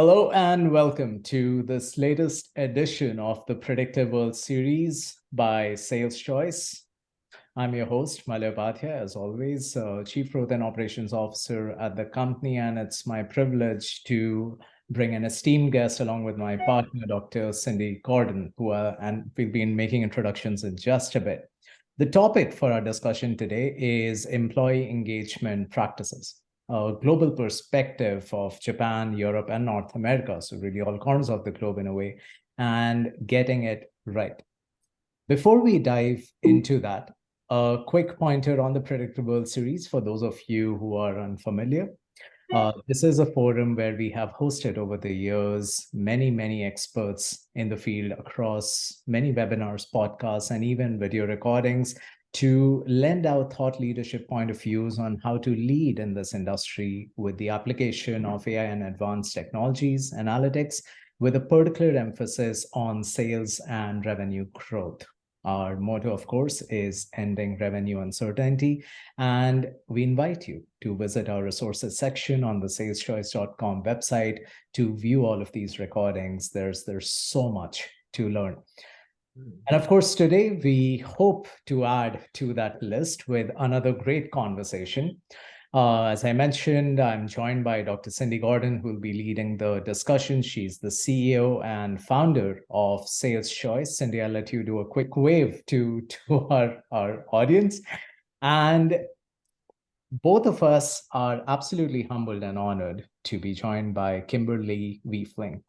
Hello and welcome to this latest edition of the Predictive World series by SalesChoice. I'm your host, Malay Bhatia, as always, Chief Growth and Operations Officer at the company, and it's my privilege to bring an esteemed guest along with my partner, Dr. Cindy Gordon, and we'll be making introductions in just a bit. The topic for our discussion today is employee engagement practices, a global perspective of Japan, Europe, and North America, so really all corners of the globe in a way, and getting it right. Before we dive into that, a quick pointer on the Predictive World series for those of you who are unfamiliar. This is a forum where we have hosted over the years many experts in the field across many webinars, podcasts, and even video recordings to lend our thought leadership point of views on how to lead in this industry with the application of AI and advanced technologies, analytics, with a particular emphasis on sales and revenue growth. Our motto, of course, is ending revenue uncertainty. And we invite you to visit our resources section on the saleschoice.com website to view all of these recordings. There's so much to learn. And of course, today we hope to add to that list with another great conversation. As I mentioned, I'm joined by Dr. Cindy Gordon, who will be leading the discussion. She's the CEO and founder of SalesChoice. Cindy, I'll let you do a quick wave to our audience. And both of us are absolutely humbled and honored to be joined by Kimberly Wiefling.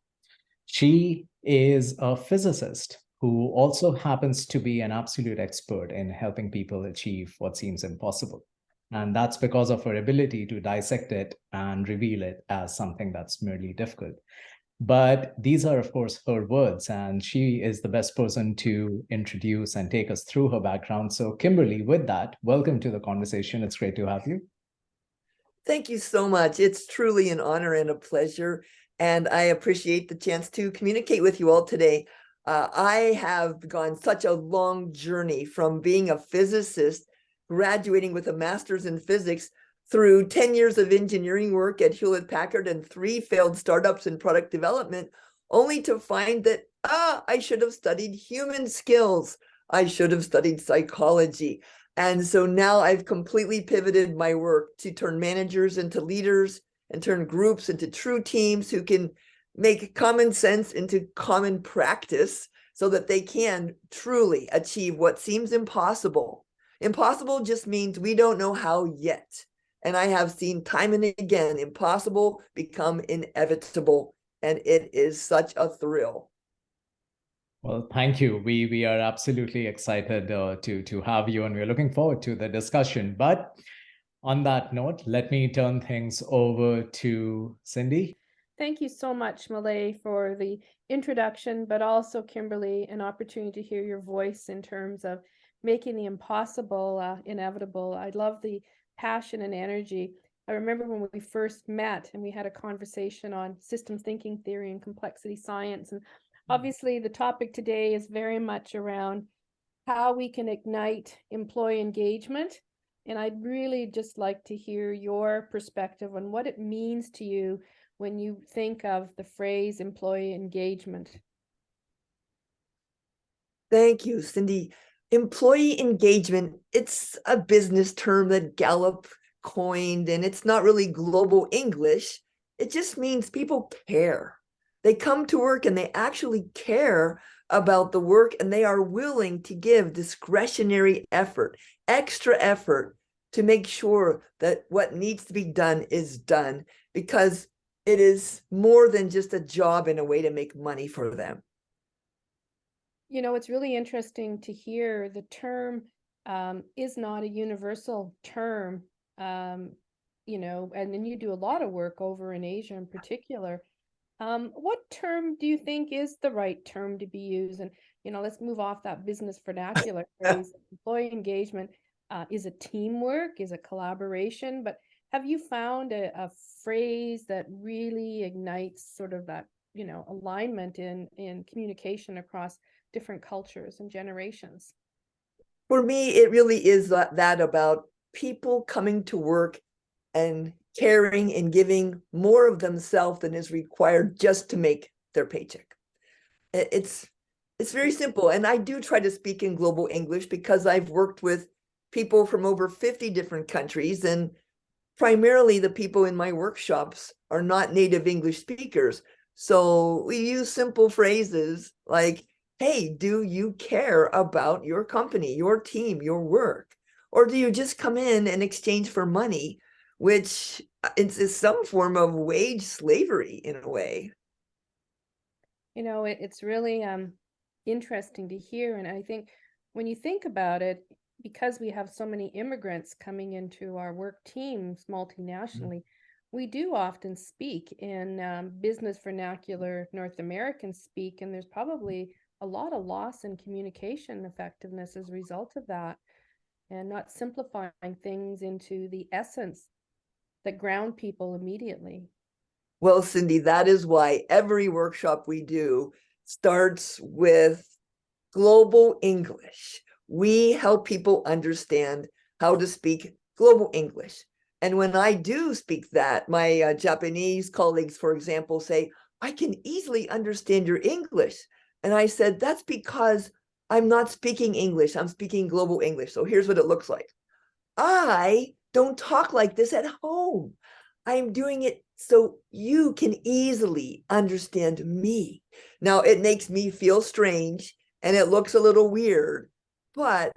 She is a physicist who also happens to be an absolute expert in helping people achieve what seems impossible. And that's because of her ability to dissect it and reveal it as something that's merely difficult. But these are, of course, her words, and she is the best person to introduce and take us through her background. So, Kimberly, with that, welcome to the conversation. It's great to have you. Thank you so much. It's truly an honor and a pleasure, and I appreciate the chance to communicate with you all today. I have gone such a long journey from being a physicist, graduating with a master's in physics, through 10 years of engineering work at Hewlett-Packard and 3 failed startups in product development, only to find that, I should have studied human skills. I should have studied psychology. And so now I've completely pivoted my work to turn managers into leaders and turn groups into true teams who can make common sense into common practice so that they can truly achieve what seems impossible. Impossible just means we don't know how yet. And I have seen time and again, impossible become inevitable. And it is such a thrill. Well, thank you. We are absolutely excited to have you, and we're looking forward to the discussion. But on that note, let me turn things over to Cindy. Thank you so much, Malay, for the introduction, but also, Kimberly, an opportunity to hear your voice in terms of making the impossible inevitable. I love the passion and energy. I remember when we first met and we had a conversation on systems thinking theory and complexity science. And obviously, the topic today is very much around how we can ignite employee engagement. And I'd really just like to hear your perspective on what it means to you when you think of the phrase employee engagement. Thank you, Cindy. Employee engagement, it's a business term that Gallup coined, and it's not really global English. It just means people care. They come to work and they actually care about the work, and they are willing to give discretionary effort, extra effort, to make sure that what needs to be done is done, because it is more than just a job and a way to make money for them. You know, it's really interesting to hear the term is not a universal term, you know, and then you do a lot of work over in Asia in particular. What term do you think is the right term to be used? And, you know, let's move off that business vernacular phrase. Employee engagement is a teamwork, is a collaboration, but have you found a phrase that really ignites sort of that, you know, alignment in communication across different cultures and generations? For me, it really is that about people coming to work and caring and giving more of themselves than is required just to make their paycheck. It's very simple. And I do try to speak in global English because I've worked with people from over 50 different countries, and primarily the people in my workshops are not native English speakers. So we use simple phrases like, hey, do you care about your company, your team, your work? Or do you just come in and exchange for money, which is some form of wage slavery in a way? You know, it's really interesting to hear. And I think when you think about it, because we have so many immigrants coming into our work teams multinationally, we do often speak in business vernacular North American speak, and there's probably a lot of loss in communication effectiveness as a result of that, and not simplifying things into the essence that ground people immediately. Well, Cindy, that is why every workshop we do starts with global English. We help people understand how to speak global English. And when I do speak that, my Japanese colleagues, for example, say, I can easily understand your English. And I said, that's because I'm not speaking English, I'm speaking global English. So here's what it looks like. I don't talk like this at home. I'm doing it so you can easily understand me. Now, it makes me feel strange and it looks a little weird, but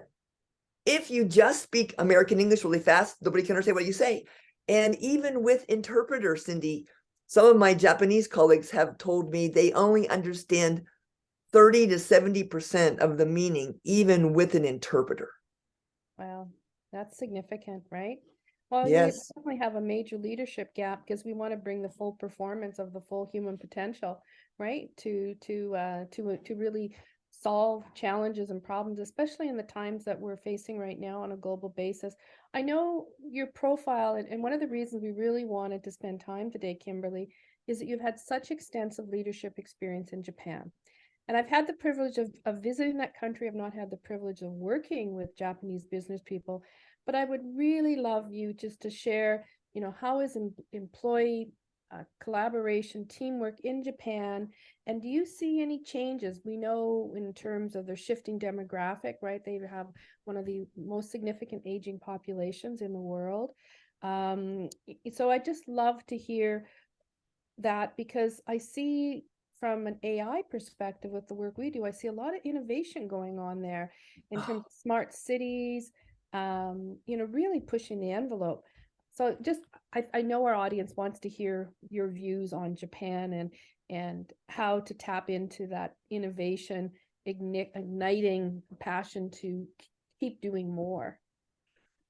if you just speak American English really fast, nobody can understand what you say. And even with interpreters, Cindy, some of my Japanese colleagues have told me they only understand 30 to 70% of the meaning, even with an interpreter. Wow, that's significant, right? Well, we Yes. definitely have a major leadership gap because we want to bring the full performance of the full human potential, right? To really solve challenges and problems, especially in the times that we're facing right now on a global basis. I know your profile, and one of the reasons we really wanted to spend time today, Kimberly, is that you've had such extensive leadership experience in Japan. And I've had the privilege of visiting that country. I've not had the privilege of working with Japanese business people, but I would really love you just to share, how is employee collaboration, teamwork in Japan, and do you see any changes? We know in terms of their shifting demographic, right? They have one of the most significant aging populations in the world. So I just love to hear that because I see from an AI perspective with the work we do, I see a lot of innovation going on there in terms of smart cities, really pushing the envelope. So just, I know our audience wants to hear your views on Japan and how to tap into that innovation, igniting passion to keep doing more.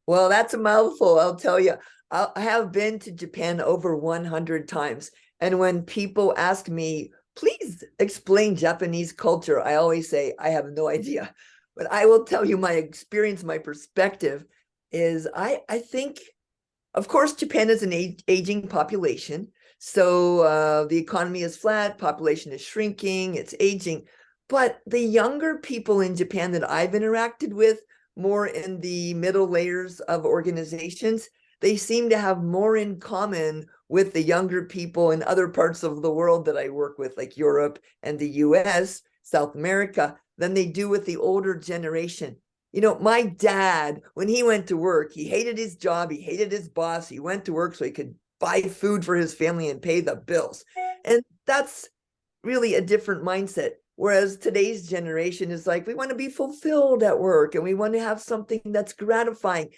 Well, that's a mouthful, I'll tell you. I have been to Japan over 100 times. And when people ask me, please explain Japanese culture, I always say, I have no idea. But I will tell you my experience, my perspective is I think, of course, Japan is an aging population. So the economy is flat, population is shrinking, it's aging. But the younger people in Japan that I've interacted with, more in the middle layers of organizations, they seem to have more in common with the younger people in other parts of the world that I work with, like Europe and the US, South America, than they do with the older generation. My dad, when he went to work, he hated his job, he hated his boss, he went to work so he could buy food for his family and pay the bills. And that's really a different mindset. Whereas today's generation is like, we want to be fulfilled at work and we want to have something that's gratifying.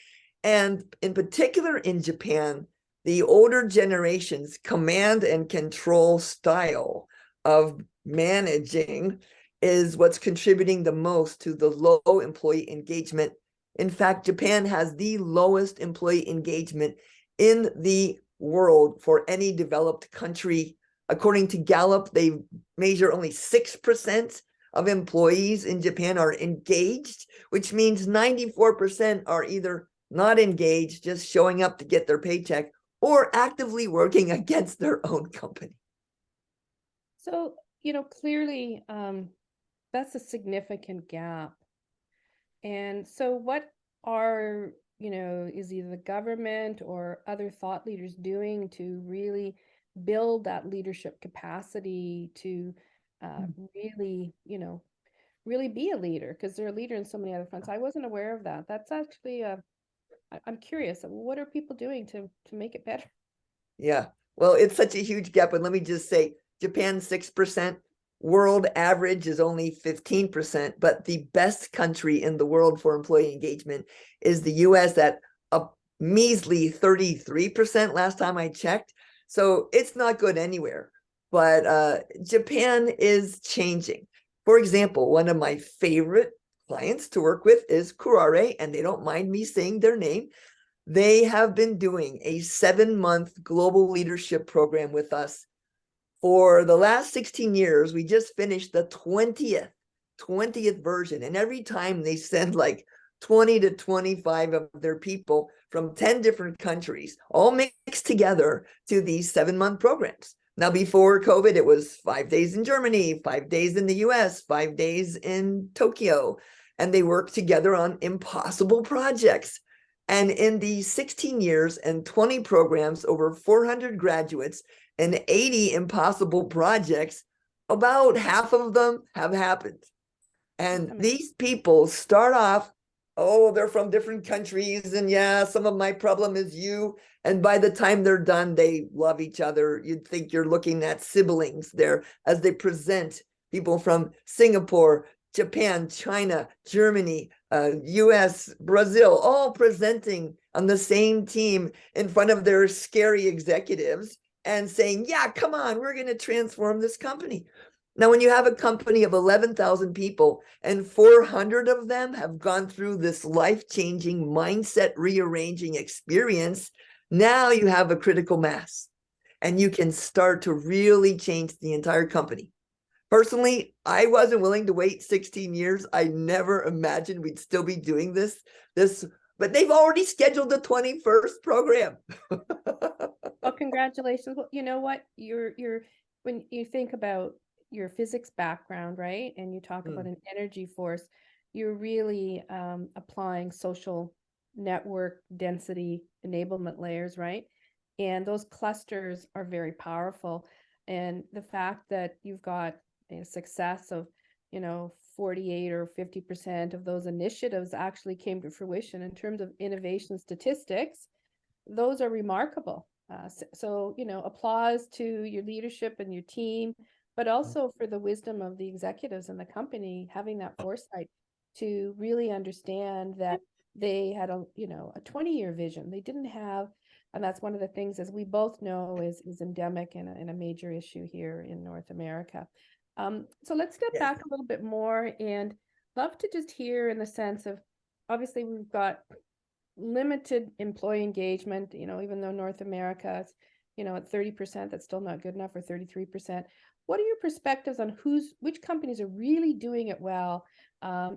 And in particular in Japan, the older generation's command and control style of managing is what's contributing the most to the low employee engagement. In fact, Japan has the lowest employee engagement in the world for any developed country. According to Gallup, they measure only 6% of employees in Japan are engaged, which means 94% are either not engaged, just showing up to get their paycheck, or actively working against their own company. So, clearly, that's a significant gap. And so what are is either the government or other thought leaders doing to really build that leadership capacity to really, really be a leader? Because they're a leader in so many other fronts. I wasn't aware of that. That's actually, I'm curious, what are people doing to make it better? Yeah, well, it's such a huge gap. And let me just say, Japan, 6%, world average is only 15%, but the best country in the world for employee engagement is the US at a measly 33% last time I checked. So it's not good anywhere, but Japan is changing. For example, one of my favorite clients to work with is Kurare, and they don't mind me saying their name. They have been doing a 7-month global leadership program with us for the last 16 years. We just finished the 20th version. And every time they send like 20 to 25 of their people from 10 different countries, all mixed together to these 7-month programs. Now, before COVID, it was 5 days in Germany, 5 days in the US, 5 days in Tokyo, and they work together on impossible projects. And in the 16 years and 20 programs, over 400 graduates and 80 impossible projects, about half of them have happened. And these people start off, oh, they're from different countries. And yeah, some of my problem is you. And by the time they're done, they love each other. You'd think you're looking at siblings there as they present people from Singapore, Japan, China, Germany, US, Brazil, all presenting on the same team in front of their scary executives and saying, yeah, come on, we're going to transform this company. Now, when you have a company of 11,000 people and 400 of them have gone through this life-changing, mindset rearranging experience, now you have a critical mass and you can start to really change the entire company. Personally, I wasn't willing to wait 16 years. I never imagined we'd still be doing this, but they've already scheduled the 21st program. Well, congratulations. Well, you know what? You're when you think about your physics background, right? And you talk about an energy force, you're really applying social network density enablement layers, right? And those clusters are very powerful. And the fact that you've got a success of, 48 or 50% of those initiatives actually came to fruition in terms of innovation statistics, those are remarkable. So, applause to your leadership and your team, but also for the wisdom of the executives in the company, having that foresight to really understand that they had a 20-year vision. They didn't have, and that's one of the things, as we both know, is endemic and a major issue here in North America. So let's get back a little bit more, and love to just hear in the sense of, obviously we've got limited employee engagement, even though North America is, at 30%, that's still not good enough, or 33%. What are your perspectives on which companies are really doing it well?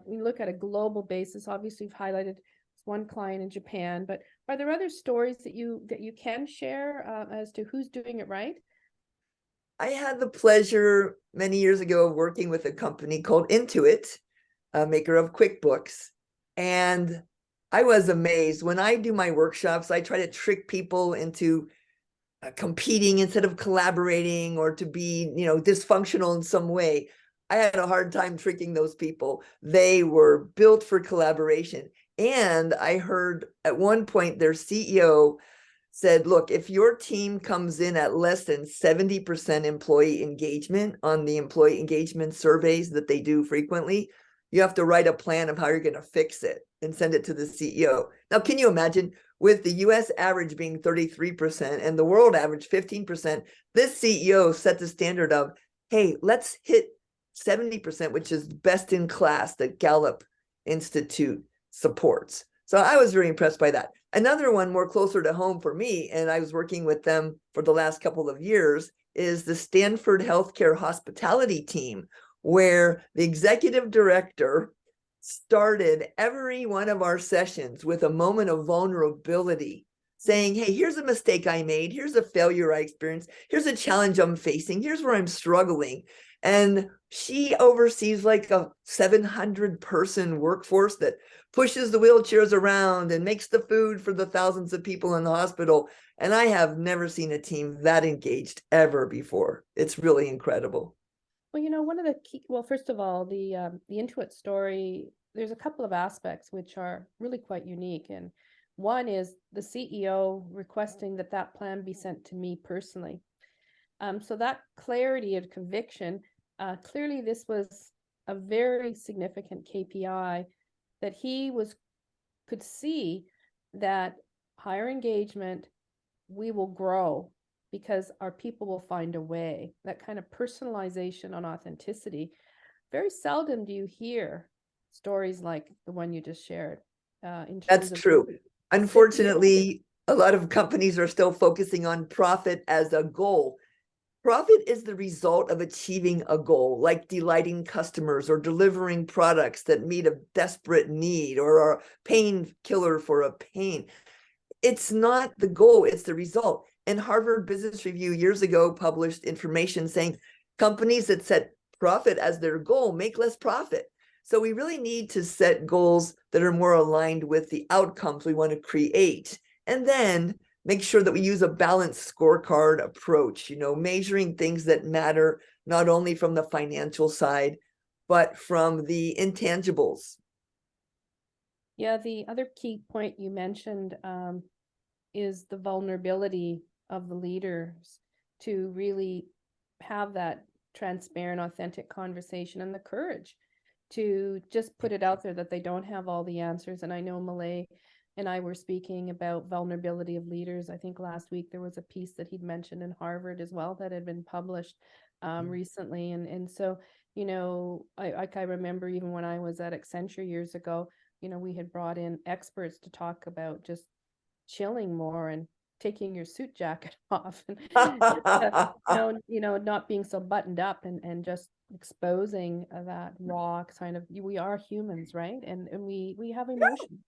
We look at a global basis. Obviously, you've highlighted one client in Japan, but are there other stories that you can share as to who's doing it right? I had the pleasure many years ago of working with a company called Intuit, a maker of QuickBooks. And I was amazed. When I do my workshops, I try to trick people into competing instead of collaborating, or to be, dysfunctional in some way. I had a hard time tricking those people. They were built for collaboration. And I heard at one point their CEO said, look, if your team comes in at less than 70% employee engagement on the employee engagement surveys that they do frequently, you have to write a plan of how you're going to fix it and send it to the CEO. Now, can you imagine, with the US average being 33% and the world average 15%, this CEO set the standard of, hey, let's hit 70%, which is best in class that Gallup Institute supports. So I was very impressed by that. Another one more closer to home for me, and I was working with them for the last couple of years, is the Stanford Healthcare Hospitality Team, where the executive director started every one of our sessions with a moment of vulnerability, saying, hey, here's a mistake I made. Here's a failure I experienced. Here's a challenge I'm facing. Here's where I'm struggling. And she oversees like a 700-person workforce that pushes the wheelchairs around and makes the food for the thousands of people in the hospital. And I have never seen a team that engaged ever before. It's really incredible. Well, you know, one of the key, well, first of all, the Intuit story, there's a couple of aspects which are really quite unique. And one is the CEO requesting that that plan be sent to me personally. So that clarity of conviction, clearly this was a very significant KPI that he could see that higher engagement, we will grow because our people will find a way. That kind of personalization on authenticity. Very seldom do you hear stories like the one you just shared. In terms That's of true. Unfortunately, a lot of companies are still focusing on profit as a goal. Profit is the result of achieving a goal, like delighting customers or delivering products that meet a desperate need or a painkiller for a pain. It's not the goal, it's the result. And Harvard Business Review years ago published information saying companies that set profit as their goal make less profit. So we really need to set goals that are more aligned with the outcomes we want to create. And then make sure that we use a balanced scorecard approach, measuring things that matter, not only from the financial side, but from the intangibles. Yeah, the other key point you mentioned is the vulnerability of the leaders to really have that transparent, authentic conversation and the courage to just put it out there that they don't have all the answers. And I know Malay and I were speaking about vulnerability of leaders. I think last week there was a piece that he'd mentioned in Harvard as well that had been published recently. And so, I remember even when I was at Accenture years ago, we had brought in experts to talk about just chilling more and taking your suit jacket off and not being so buttoned up and just exposing that raw kind of, we are humans, right? And we have emotions.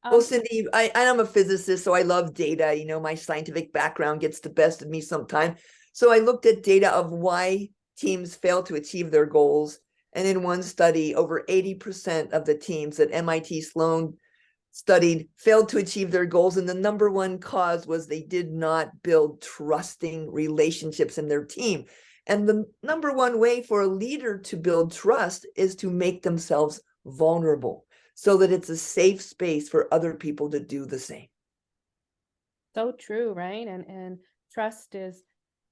Well, Cindy, I'm a physicist, so I love data. My scientific background gets the best of me sometimes. So I looked at data of why teams fail to achieve their goals. And in one study, over 80% of the teams that MIT Sloan studied failed to achieve their goals. And the number one cause was they did not build trusting relationships in their team. And the number one way for a leader to build trust is to make themselves vulnerable so that it's a safe space for other people to do the same. So true, right? And trust is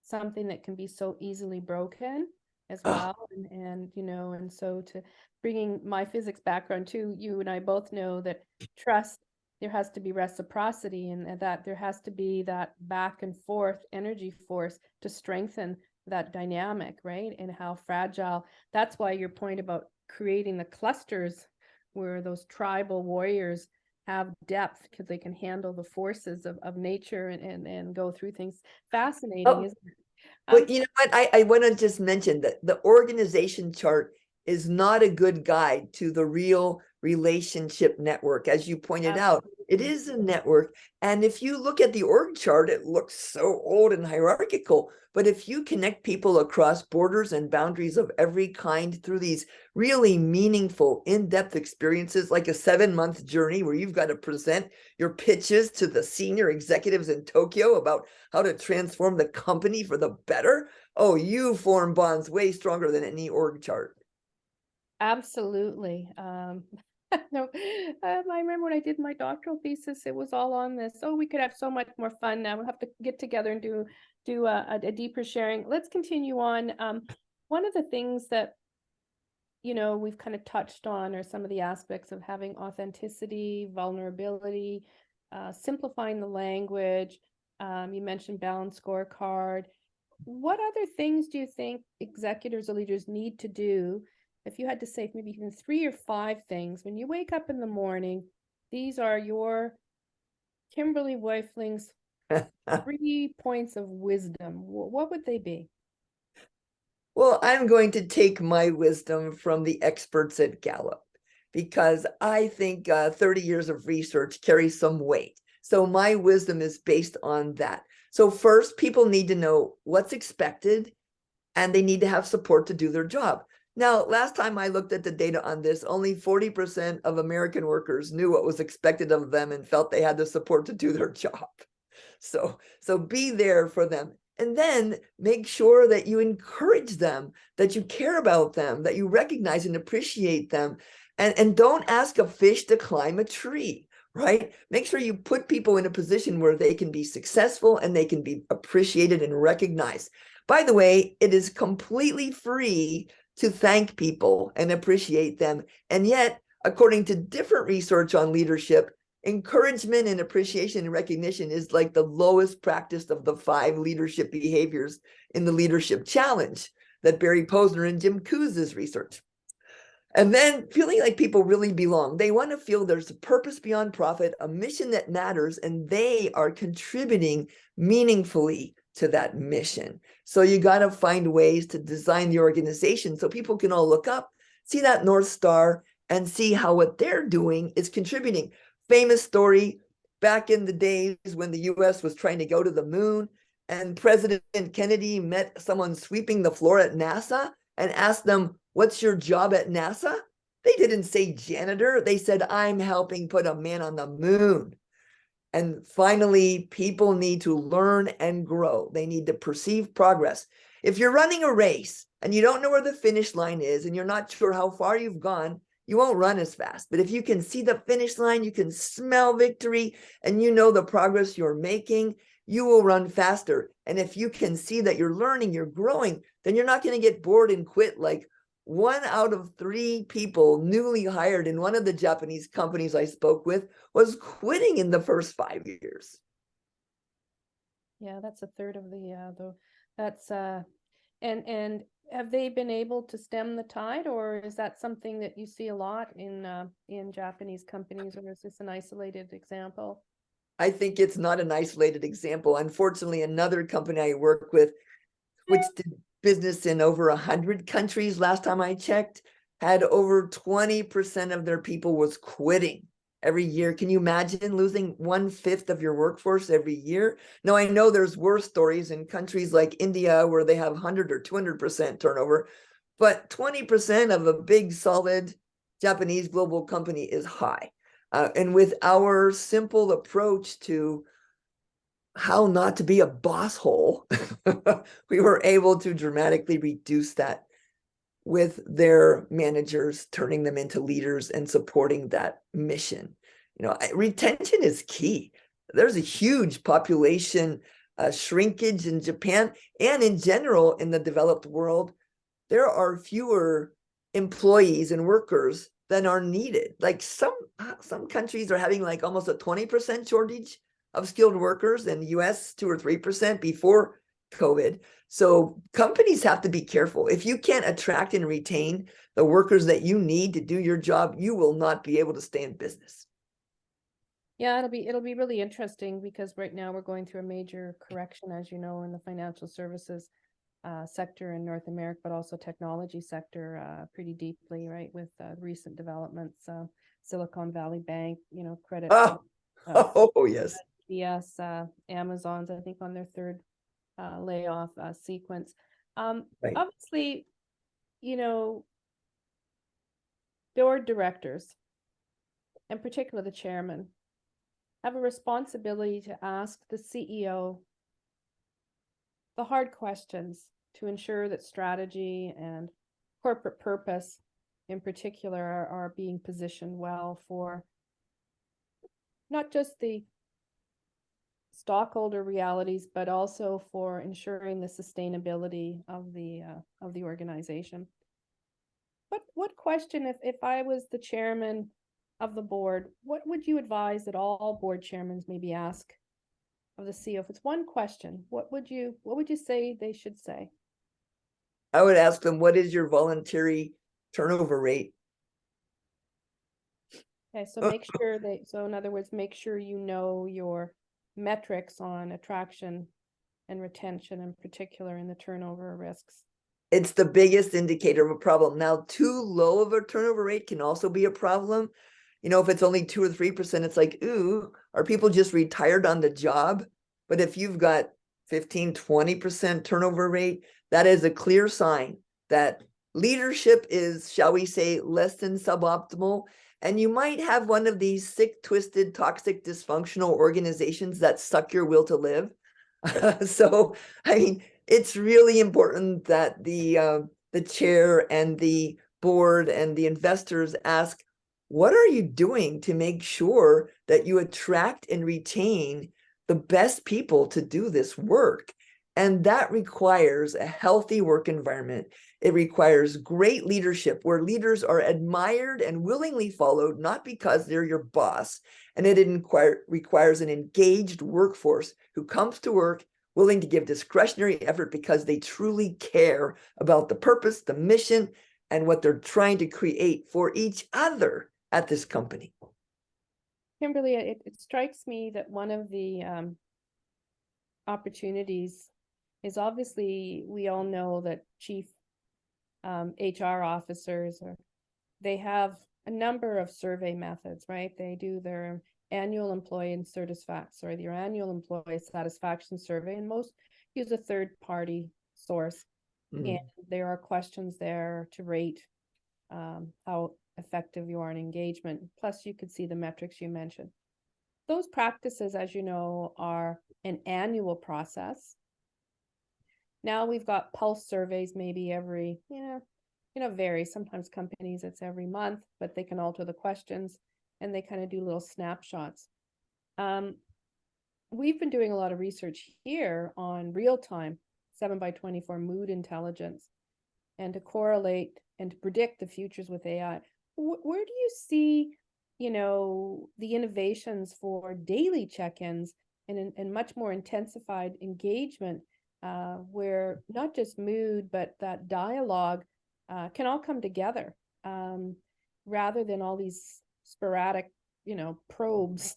something that can be so easily broken as well. And so to bringing my physics background too, you and I both know that trust, there has to be reciprocity and that there has to be that back and forth energy force to strengthen that dynamic, right? And how fragile. That's why your point about creating the clusters where those tribal warriors have depth because they can handle the forces of nature and go through things. Fascinating, isn't it? But you know what? I want to just mention that the organization chart is not a good guide to the real relationship network. As you pointed out, it is a network. And if you look at the org chart, it looks so old and hierarchical. But if you connect people across borders and boundaries of every kind through these really meaningful, in-depth experiences, like a 7-month journey where you've got to present your pitches to the senior executives in Tokyo about how to transform the company for the better, oh, you form bonds way stronger than any org chart. Absolutely. No, I remember when I did my doctoral thesis, it was all on this. Oh, we could have so much more fun now. We'll have to get together and do a deeper sharing. Let's continue on. One of the things that we've kind of touched on are some of the aspects of having authenticity, vulnerability, simplifying the language. You mentioned balanced scorecard. What other things do you think executives or leaders need to do? If you had to say maybe even 3 or 5 things when you wake up in the morning, these are your Kimberly Wiefling's 3 points of wisdom. What would they be? Well, I'm going to take my wisdom from the experts at Gallup because I think 30 years of research carries some weight. So my wisdom is based on that. So first, people need to know what's expected and they need to have support to do their job. Now, last time I looked at the data on this, only 40% of American workers knew what was expected of them and felt they had the support to do their job. So be there for them. And then make sure that you encourage them, that you care about them, that you recognize and appreciate them. And don't ask a fish to climb a tree, right? Make sure you put people in a position where they can be successful and they can be appreciated and recognized. By the way, it is completely free to thank people and appreciate them. And yet, according to different research on leadership, encouragement and appreciation and recognition is like the lowest practiced of the 5 leadership behaviors in the Leadership Challenge that Barry Posner and Jim Kouz's research. And then feeling like people really belong. They want to feel there's a purpose beyond profit, a mission that matters, and they are contributing meaningfully to that mission. So you got to find ways to design the organization so people can all look up, see that North Star, and see how what they're doing is contributing. Famous story, back in the days when the US was trying to go to the moon, and President Kennedy met someone sweeping the floor at NASA and asked them, "What's your job at NASA?" They didn't say janitor. They said, "I'm helping put a man on the moon." And finally, people need to learn and grow. They need to perceive progress. If you're running a race and you don't know where the finish line is and you're not sure how far you've gone, you won't run as fast. But if you can see the finish line, you can smell victory, and you know the progress you're making, you will run faster. And if you can see that you're learning, you're growing, then you're not going to get bored and quit. Like 1 out of 3 people newly hired in one of the Japanese companies I spoke with was quitting in the first 5 years. Yeah, that's a third of the that's and have they been able to stem the tide, or is that something that you see a lot in Japanese companies, or is this an isolated example? I think it's not an isolated example. Unfortunately, another company I work with, which did business in over 100 countries last time I checked, had over 20% of their people was quitting every year. Can you imagine losing 1/5 of your workforce every year? Now, I know there's worse stories in countries like India where they have 100 or 200% turnover, but 20% of a big, solid Japanese global company is high. And with our simple approach to how not to be a boss hole, we were able to dramatically reduce that with their managers, turning them into leaders and supporting that mission. Retention is key. There's a huge population shrinkage in Japan, and in general in the developed world, there are fewer employees and workers than are needed. Like some countries are having like almost a 20% shortage of skilled workers, and US 2 or 3% before COVID. So companies have to be careful. If you can't attract and retain the workers that you need to do your job, you will not be able to stay in business. Yeah, it'll be really interesting, because right now we're going through a major correction, as you know, in the financial services sector in North America, but also technology sector pretty deeply, right, with recent developments. Silicon Valley Bank, credit. Oh, yes. Yes, Amazon's, I think, on their 3rd layoff sequence. Right. Obviously, board directors, in particular the chairman, have a responsibility to ask the CEO the hard questions to ensure that strategy and corporate purpose in particular are being positioned well for not just the stockholder realities, but also for ensuring the sustainability of the organization. What question, if I was the chairman of the board, what would you advise that all board chairmen maybe ask of the CEO? If it's one question, what would you say they should say? I would ask them, what is your voluntary turnover rate? Okay, so make sure in other words, make sure you know your metrics on attraction and retention, in particular in the turnover risks. It's the biggest indicator of a problem. Now, too low of a turnover rate can also be a problem. If it's only 2 or 3%, it's like, ooh, are people just retired on the job? But if you've got 15, 20% turnover rate, that is a clear sign that leadership is, shall we say, less than suboptimal. And you might have one of these sick, twisted, toxic, dysfunctional organizations that suck your will to live. So, I mean, it's really important that the chair and the board and the investors ask, what are you doing to make sure that you attract and retain the best people to do this work? And that requires a healthy work environment. It requires great leadership where leaders are admired and willingly followed, not because they're your boss. And it requires an engaged workforce who comes to work willing to give discretionary effort because they truly care about the purpose, the mission, and what they're trying to create for each other at this company. Kimberly, it strikes me that one of the opportunities is, obviously we all know that chief HR officers, they have a number of survey methods, right? They do their annual employee satisfaction survey, and most use a third-party source. And there are questions there to rate how effective you are in engagement. Plus, you could see the metrics you mentioned. Those practices, as you know, are an annual process. Now we've got pulse surveys, maybe every, varies. Sometimes companies it's every month, but they can alter the questions and they kind of do little snapshots. We've been doing a lot of research here on real-time 7x24 mood intelligence, and to correlate and to predict the futures with AI. Where do you see, the innovations for daily check-ins and much more intensified engagement, where not just mood, but that dialogue can all come together, rather than all these sporadic, probes?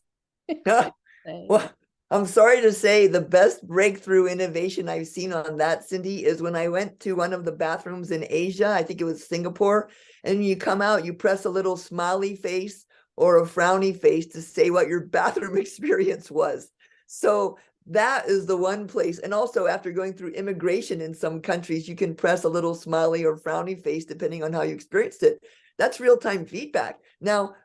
Well, I'm sorry to say the best breakthrough innovation I've seen on that, Cindy, is when I went to one of the bathrooms in Asia. I think it was Singapore. And when you come out, you press a little smiley face or a frowny face to say what your bathroom experience was. So that is the one place. And also, after going through immigration in some countries, you can press a little smiley or frowny face depending on how you experienced it. That's real-time feedback. Now,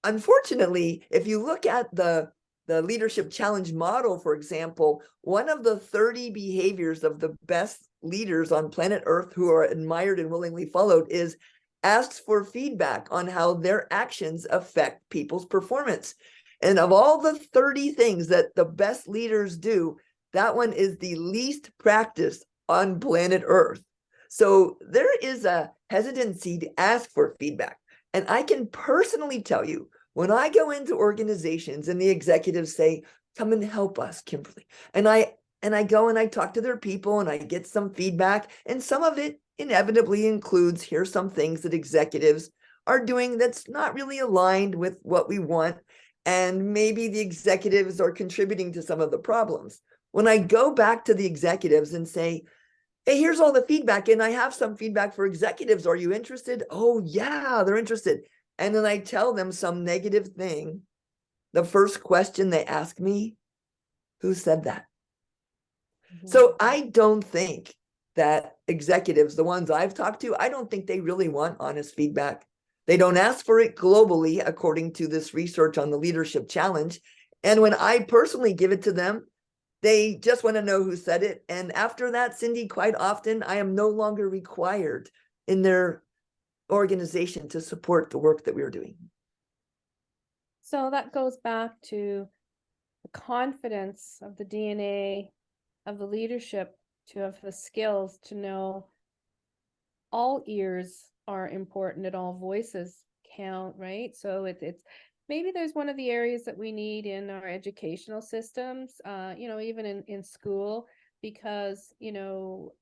unfortunately, if you look at the leadership challenge model, for example, one of the 30 behaviors of the best leaders on planet Earth who are admired and willingly followed is asks for feedback on how their actions affect people's performance. And of all the 30 things that the best leaders do, that one is the least practiced on planet Earth. So there is a hesitancy to ask for feedback. And I can personally tell you, when I go into organizations and the executives say, come and help us, Kimberly, and I go and I talk to their people and I get some feedback, and some of it inevitably includes, here's some things that executives are doing that's not really aligned with what we want, and maybe the executives are contributing to some of the problems. When I go back to the executives and say, hey, here's all the feedback, and I have some feedback for executives, are you interested? Oh yeah, they're interested. And then I tell them some negative thing. The first question they ask me, who said that? So I don't think that executives, the ones I've talked to, I don't think they really want honest feedback. They don't ask for it globally, according to this research on the Leadership Challenge. And when I personally give it to them, they just want to know who said it. And after that, Cindy, quite often, I am no longer required in their organization to support the work that we're doing. So that goes back to the confidence of the DNA of the leadership, to have the skills to know all ears are important and all voices count, right? So it's maybe there's one of the areas that we need in our educational systems, even in school, because,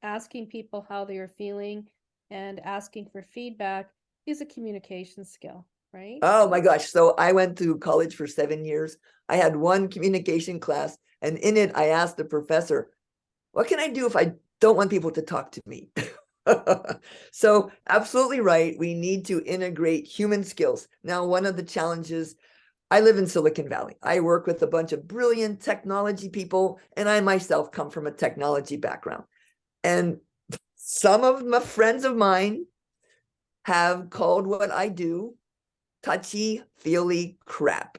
asking people how they are feeling and asking for feedback is a communication skill, right? Oh my gosh. So I went to college for 7 years. I had one communication class, and in it, I asked the professor, what can I do if I don't want people to talk to me? So absolutely right. We need to integrate human skills. Now, one of the challenges, I live in Silicon Valley. I work with a bunch of brilliant technology people, and I myself come from a technology background. And some of my friends of mine have called what I do touchy-feely crap.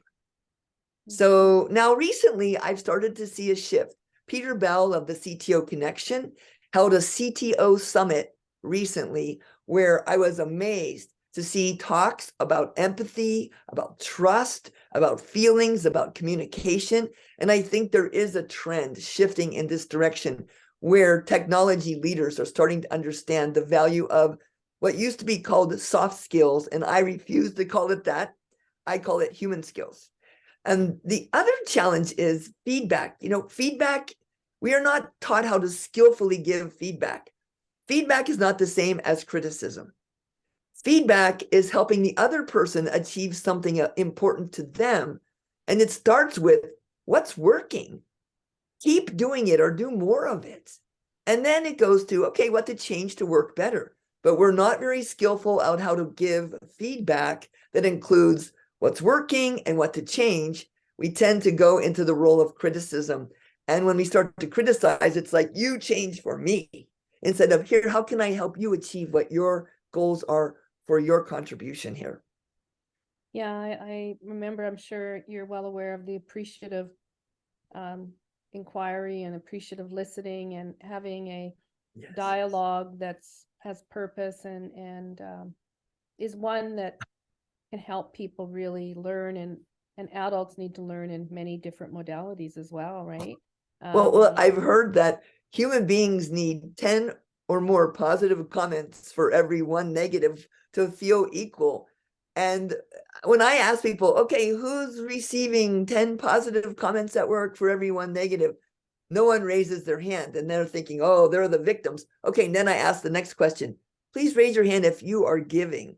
So now recently I've started to see a shift. Peter Bell of the CTO Connection held a CTO summit recently where I was amazed to see talks about empathy, about trust, about feelings, about communication. And I think there is a trend shifting in this direction where technology leaders are starting to understand the value of what used to be called soft skills. And I refuse to call it that. I call it human skills. And the other challenge is feedback. Feedback, we are not taught how to skillfully give feedback. Feedback is not the same as criticism. Feedback is helping the other person achieve something important to them. And it starts with what's working. Keep doing it or do more of it. And then it goes to, okay, what to change to work better. But we're not very skillful on how to give feedback that includes what's working and what to change. We tend to go into the role of criticism. And when we start to criticize, it's like, you change for me. Instead of, here, how can I help you achieve what your goals are for your contribution here? Yeah, I remember, I'm sure you're well aware of the appreciative inquiry and appreciative listening and having a dialogue has purpose and is one that can help people really learn, and adults need to learn in many different modalities as well, right? Well, I've heard that human beings need 10 or more positive comments for every one negative to feel equal. And when I ask people, okay, who's receiving 10 positive comments at work for every one negative? No one raises their hand, and they're thinking, oh, they're the victims. Okay, and then I ask the next question. Please raise your hand if you are giving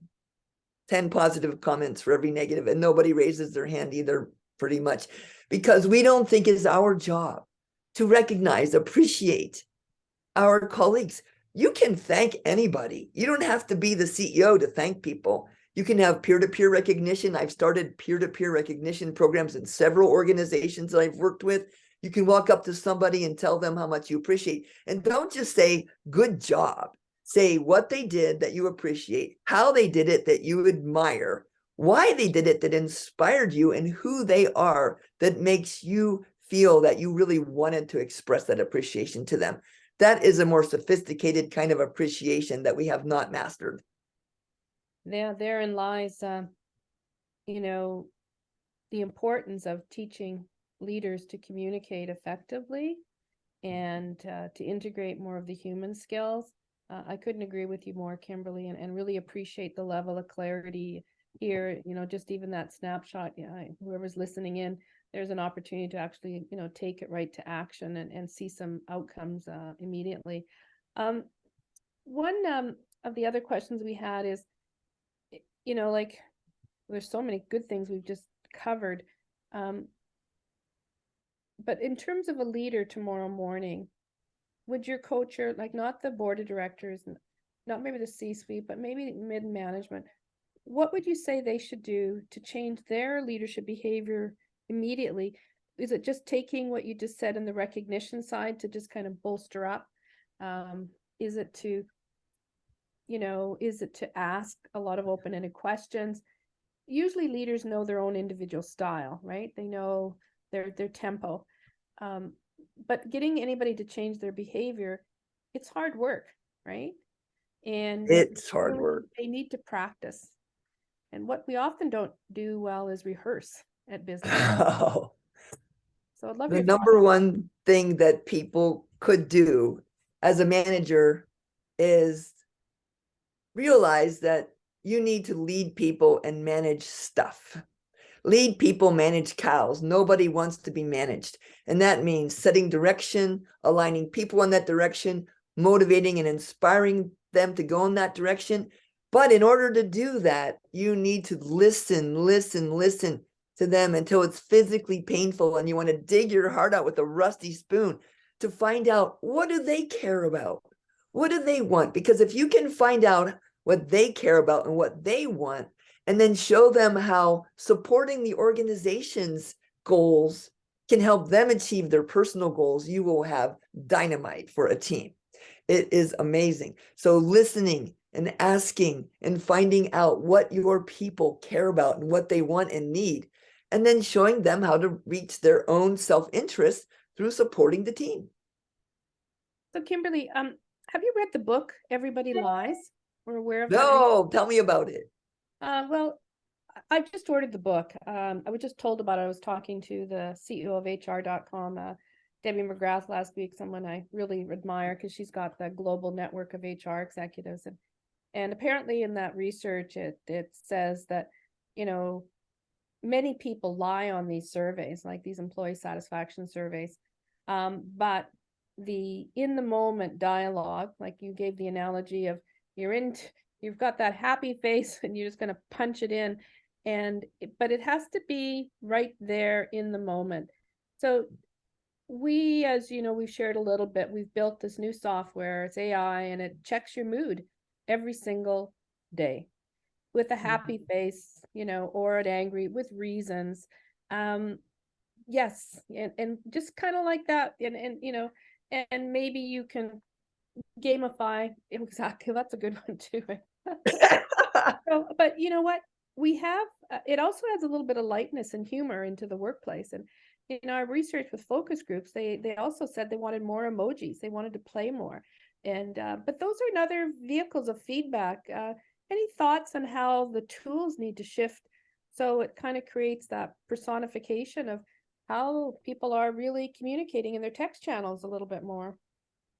10 positive comments for every negative, and nobody raises their hand either, pretty much, because we don't think it's our job to recognize, appreciate our colleagues. You can thank anybody. You don't have to be the CEO to thank people. You can have peer-to-peer recognition. I've started peer-to-peer recognition programs in several organizations that I've worked with. You can walk up to somebody and tell them how much you appreciate. And don't just say, good job. Say what they did that you appreciate, how they did it that you admire, why they did it that inspired you, and who they are that makes you feel that you really wanted to express that appreciation to them. That is a more sophisticated kind of appreciation that we have not mastered. Yeah, therein lies, the importance of teaching leaders to communicate effectively and to integrate more of the human skills. I couldn't agree with you more, Kimberly, and really appreciate the level of clarity here. Just even that snapshot, whoever's listening in, there's an opportunity to actually, take it right to action and see some outcomes immediately. One of the other questions we had is, like, there's so many good things we've just covered. But in terms of a leader tomorrow morning, would your coach, or like not the board of directors, not maybe the C-suite, but maybe mid-management, what would you say they should do to change their leadership behavior immediately? Is it just taking what you just said in the recognition side to just kind of bolster up? Is it to ask a lot of open-ended questions? Usually leaders know their own individual style, right? They know their tempo. But getting anybody to change their behavior, it's hard work, right? And it's hard work. They need to practice. And what we often don't do well is rehearse at business. Oh. So I'd love the your number thoughts. one thing that people could do as a manager is realize that you need to lead people and manage stuff. Lead people, manage cows. Nobody wants to be managed. And that means setting direction, aligning people in that direction, motivating and inspiring them to go in that direction. But in order to do that, you need to listen to them until it's physically painful and you want to dig your heart out with a rusty spoon to find out, what do they care about? What do they want? Because if you can find out what they care about and what they want, and then show them how supporting the organization's goals can help them achieve their personal goals, you will have dynamite for a team. It is amazing. So listening, and asking and finding out what your people care about and what they want and need, and then showing them how to reach their own self-interest through supporting the team. So Kimberly, have you read the book Everybody Lies, or aware of that? No, tell me about it. Well, I just ordered the book. I was just told about it. I was talking to the CEO of HR.com, Debbie McGrath, last week, someone I really admire because she's got the global network of HR executives. And apparently in that research, it says that, you know, many people lie on these surveys, like these employee satisfaction surveys. But the in the moment dialogue, like you gave the analogy of you've got that happy face and you're just going to punch it in. But it has to be right there in the moment. So we, as you know, we've shared a little bit, we've built this new software, it's AI, and it checks your mood every single day with a happy face, you know, or an angry with reasons. Yes, and just kind of like that, and you know, and maybe you can gamify. Exactly, that's a good one too. So, but you know what? We have it also has a little bit of lightness and humor into the workplace. And in our research with focus groups, they also said they wanted more emojis. They wanted to play more. And but those are another vehicles of feedback. Any thoughts on how the tools need to shift so it kind of creates that personification of how people are really communicating in their text channels a little bit more?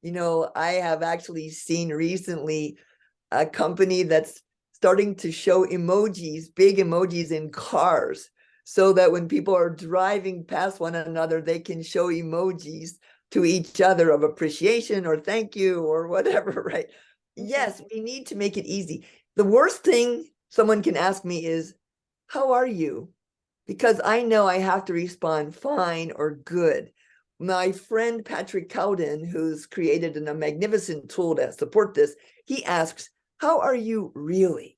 You know, I have actually seen recently a company that's starting to show emojis, big emojis in cars, so that when people are driving past one another, they can show emojis to each other of appreciation or thank you or whatever, right? Yes, we need to make it easy. The worst thing someone can ask me is, how are you? Because I know I have to respond fine or good. My friend Patrick Cowden, who's created a magnificent tool to support this, he asks, how are you really?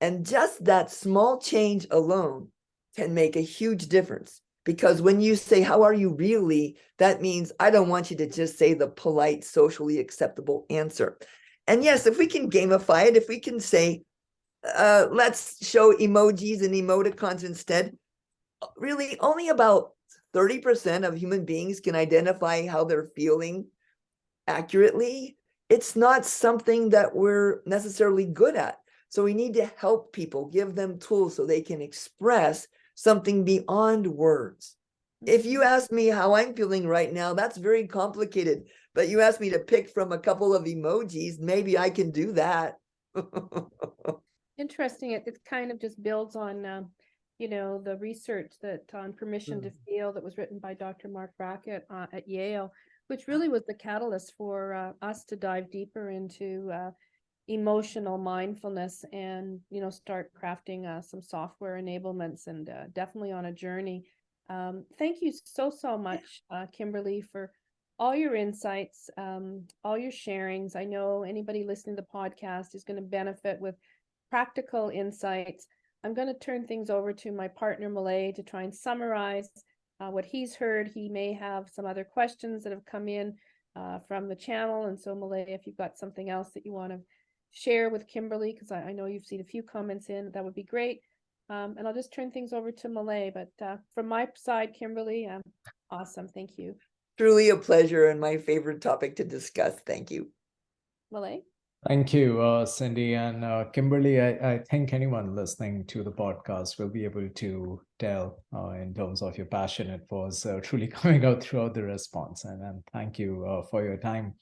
And just that small change alone can make a huge difference. Because when you say, how are you really? That means I don't want you to just say the polite, socially acceptable answer. And yes, if we can gamify it, if we can say, let's show emojis and emoticons instead, really only about 30% of human beings can identify how they're feeling accurately. It's not something that we're necessarily good at. So we need to help people, give them tools so they can express something beyond words. If you ask me how I'm feeling right now, that's very complicated. But you ask me to pick from a couple of emojis, maybe I can do that. Interesting. It kind of just builds on, you know, the research that on permission to feel that was written by Dr. Mark Brackett at Yale, which really was the catalyst for us to dive deeper into emotional mindfulness and, you know, start crafting some software enablements and definitely on a journey. Thank you so much, Kimberly, for all your insights, all your sharings. I know anybody listening to the podcast is going to benefit with practical insights. I'm going to turn things over to my partner, Malay, to try and summarize what he's heard. He may have some other questions that have come in from the channel. And so, Malay, if you've got something else that you want to share with Kimberly, because I know you've seen a few comments in, that would be great. And I'll just turn things over to Malay. But from my side, Kimberly, awesome. Thank you. Truly a pleasure and my favorite topic to discuss. Thank you. Malay? Thank you, Cindy and Kimberly. I think anyone listening to the podcast will be able to tell in terms of your passion. It was truly coming out throughout the response. And thank you for your time.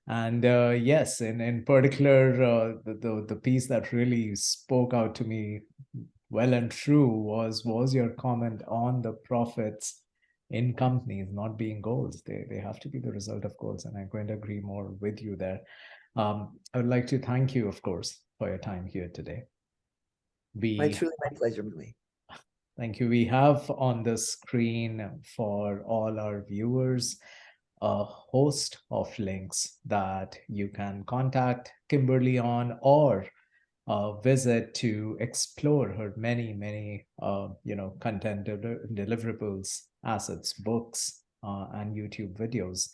And yes, in particular, the piece that really spoke out to me well and true was your comment on the profits in companies not being goals. They have to be the result of goals. And I'm going to agree more with you there. I would like to thank you, of course, for your time here today. Truly my pleasure, Millie. Thank you. We have on the screen for all our viewers a host of links that you can contact Kimberly on or visit to explore her many content deliverables, assets, books, and YouTube videos.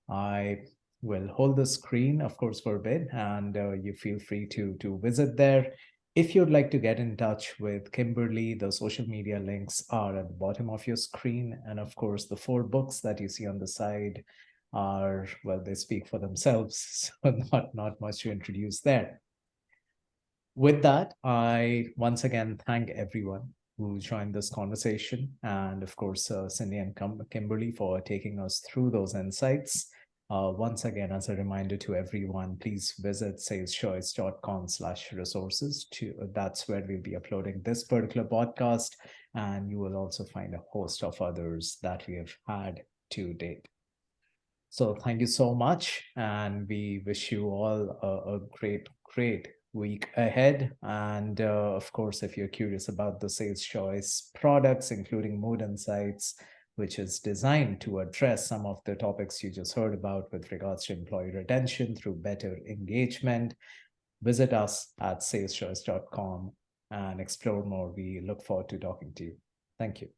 I will hold the screen, of course, for a bit, and you feel free to visit there. If you'd like to get in touch with Kimberly, the social media links are at the bottom of your screen. And of course, the 4 books that you see on the side are, well, they speak for themselves, so not much to introduce there. With that, I once again thank everyone who joined this conversation, and of course, Cindy and Kimberly for taking us through those insights. Once again, as a reminder to everyone, please visit saleschoice.com/resources. That's where we'll be uploading this particular podcast, and you will also find a host of others that we have had to date. So thank you so much, and we wish you all a great week ahead. And of course, if you're curious about the Sales Choice products, including Mood Insights, which is designed to address some of the topics you just heard about with regards to employee retention through better engagement, visit us at saleschoice.com and explore more. We look forward to talking to you. Thank you.